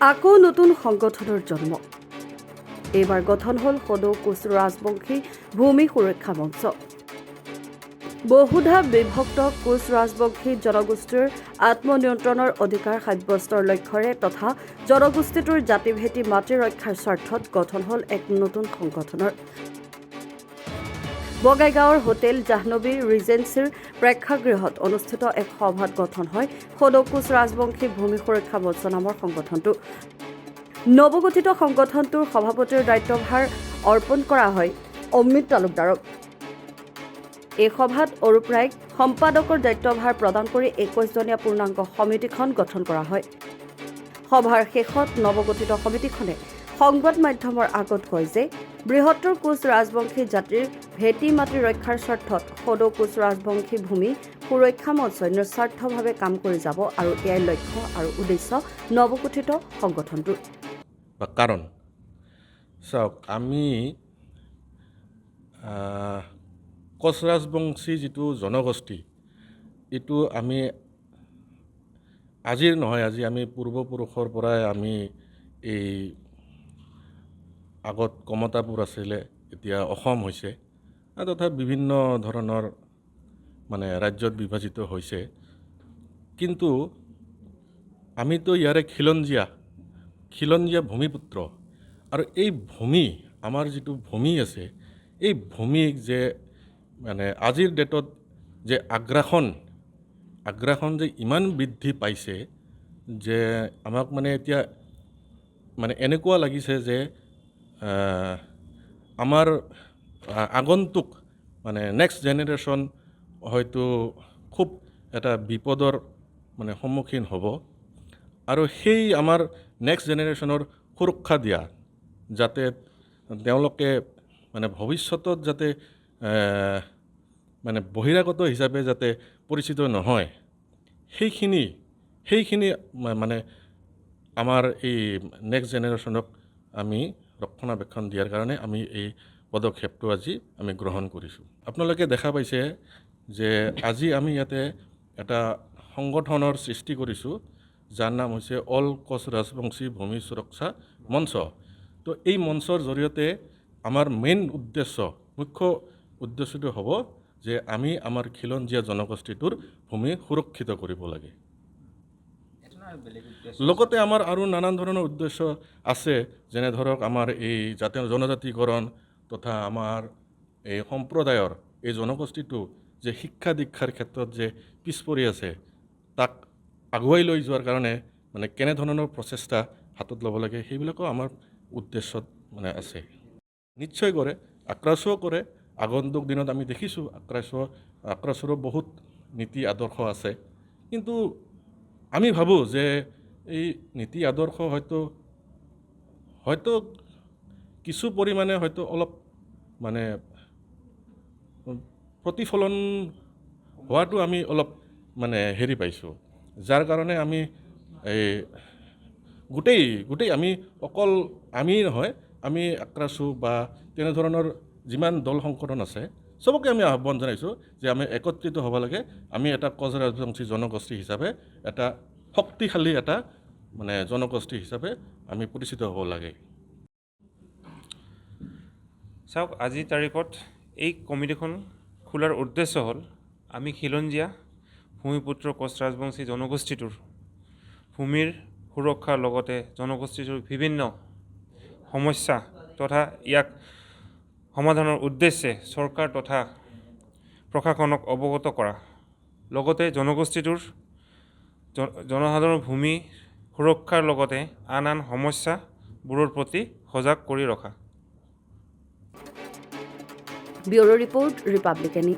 আকৌ নতুন সংগঠনৰ জন্ম। এইবাৰ গঠন হ'ল সদৌ কোচ ৰাজবংশী ভূমি সুৰক্ষা মঞ্চ। বহুধা বিভক্ত কোচ ৰাজবংশী জনগোষ্ঠীৰ আত্মনিয়ন্ত্ৰণৰ অধিকাৰ সাব্যস্তৰ লক্ষ্যৰে তথা জনগোষ্ঠীটোৰ জাতিভেদী মাটি ৰক্ষাৰ স্বাৰ্থত গঠন হ'ল এক নতুন সংগঠনৰ। বগাইগাঁৱৰ হোটেল জাহ্নবী ৰিজেন্সিৰ প্ৰেক্ষাগৃহত অনুষ্ঠিত এক সভাত গঠন হয় সদৌ কোচ ৰাজবংশী ভূমি সুৰক্ষা মঞ্চ নামৰ সংগঠনটো। নৱগঠিত সংগঠনটোৰ সভাপতিৰ দায়িত্বভাৰ অৰ্পণ কৰা হয় অমিত তালুকদাৰক। এই সভাত অৰূপ ৰায়ক সম্পাদকৰ দায়িত্বভাৰ প্ৰদান কৰি 21জনীয়া পূৰ্ণাংগ সমিতিখন গঠন কৰা হয়। সভাৰ শেষত নৱগঠিত সমিতিখনে সংবাদ মাধ্যমৰ আগত কয় যে বৃহত্তৰ কোচ ৰাজবংশী জাতিৰ ভেটি মাটি ৰক্ষাৰ স্বাৰ্থত সদৌ কোচ ৰাজবংশী ভূমি সুৰক্ষা মঞ্চই নিস্বাৰ্থভাৱে কাম কৰি যাব আৰু এয়াই লক্ষ্য আৰু উদ্দেশ্য নৱগঠিত সংগঠনটোৰ। কাৰণ চাওক, আমি কোচ ৰাজবংশী যিটো জনগোষ্ঠী, এইটো আমি আজিৰ নহয়, আজি আমি পূৰ্বপুৰুষৰ পৰাই আমি এই আগত কমতাপুৰ আছিলে, এতিয়া অসম হৈছে, তথা বিভিন্ন ধৰণৰ ৰাজ্যত বিভাজিত হৈছে। কিন্তু আমিতো ইয়াৰে খিলঞ্জীয়া ভূমিপুত্ৰ, আৰু এই ভূমি, আমাৰ যিটো ভূমি আছে, এই ভূমিক যে আজিৰ ডেটত যে আগ্ৰাসন যে ইমান বৃদ্ধি পাইছে যে আমাক এতিয়া এনেকুৱা লাগিছে যে আমাৰ আগন্তুক নেক্সট জেনেৰেশ্যন হয়তো খুব এটা বিপদৰ সন্মুখীন হ'ব। আৰু সেই আমাৰ নেক্সট জেনেৰেশ্যনৰ সুৰক্ষা দিয়া, যাতে তেওঁলোকে ভৱিষ্যতত যাতে বহিৰাগত হিচাপে যাতে পৰিচিত নহয়, সেইখিনি আমাৰ এই নেক্সট জেনেৰেশ্যনক আমি ৰক্ষণাবেক্ষণ দিয়াৰ কাৰণে আমি এই পদক্ষেপটো আজি আমি গ্ৰহণ কৰিছোঁ। আপোনালোকে দেখা পাইছে যে আজি আমি ইয়াতে এটা সংগঠনৰ সৃষ্টি কৰিছোঁ, যাৰ নাম হৈছে অল কোচ ৰাজবংশী ভূমি সুৰক্ষা মঞ্চ। তো এই মঞ্চৰ জৰিয়তে আমাৰ মুখ্য উদ্দেশ্যটো হ'ব যে আমি আমাৰ খিলঞ্জীয়া জনগোষ্ঠীটোৰ ভূমি সুৰক্ষিত কৰিব লাগে। লগতে আমাৰ আৰু নানান ধৰণৰ উদ্দেশ্য আছে, যেনে ধৰক আমাৰ এই জনজাতিকৰণ তথা আমাৰ এই সম্প্ৰদায়ৰ এই জনগোষ্ঠীটো যে শিক্ষা দীক্ষাৰ ক্ষেত্ৰত যে পিছ পৰি আছে, তাক আগুৱাই লৈ যোৱাৰ কাৰণে কেনেধৰণৰ প্ৰচেষ্টা হাতত ল'ব লাগে, সেইবিলাকো আমাৰ উদ্দেশ্যত আছে। নিশ্চয় কৰে, আক্ৰাসো কৰে। আগন্তুক দিনত আমি দেখিছোঁ আক্ৰাসৰো বহুত নীতি আদৰ্শ আছে। কিন্তু আমি ভাবোঁ যে এই নীতি আদৰ্শ হয়তো কিছু পৰিমাণে হয়তো অলপ প্ৰতিফলন হোৱাটো আমি অলপ হেৰি পাইছোঁ, যাৰ কাৰণে আমি এই গোটেই আমি অকল আমি নহয়, আমি আক্ৰাসো বা তেনেধৰণৰ যিমান দল সংগঠন আছে, চবকে আমি আহ্বান জনাইছোঁ যে আমি একত্ৰিত হ'ব লাগে। আমি এটা কোচ ৰাজবংশী জনগোষ্ঠী হিচাপে এটা শক্তিশালী এটা জনগোষ্ঠী হিচাপে আমি পৰিচিত হ'ব লাগে। চাওক, আজিৰ তাৰিখত এই কমিটিখন খোলাৰ উদ্দেশ্য হ'ল আমি খিলঞ্জীয়া ভূমিপুত্ৰ কোচ ৰাজবংশী জনগোষ্ঠীটোৰ ভূমিৰ সুৰক্ষাৰ লগতে জনগোষ্ঠীটোৰ বিভিন্ন সমস্যা তথা ইয়াক সমাধানৰ উদ্দেশ্যে চৰকাৰ তথা প্ৰশাসনক অৱগত কৰা, লগতে জনগোষ্ঠীটোৰ জনসাধাৰণৰ ভূমি সুৰক্ষাৰ লগতে আন সমস্যাবোৰৰ প্ৰতি সজাগ কৰি ৰখা। Bureau report, ৰিপাব্লিকানী।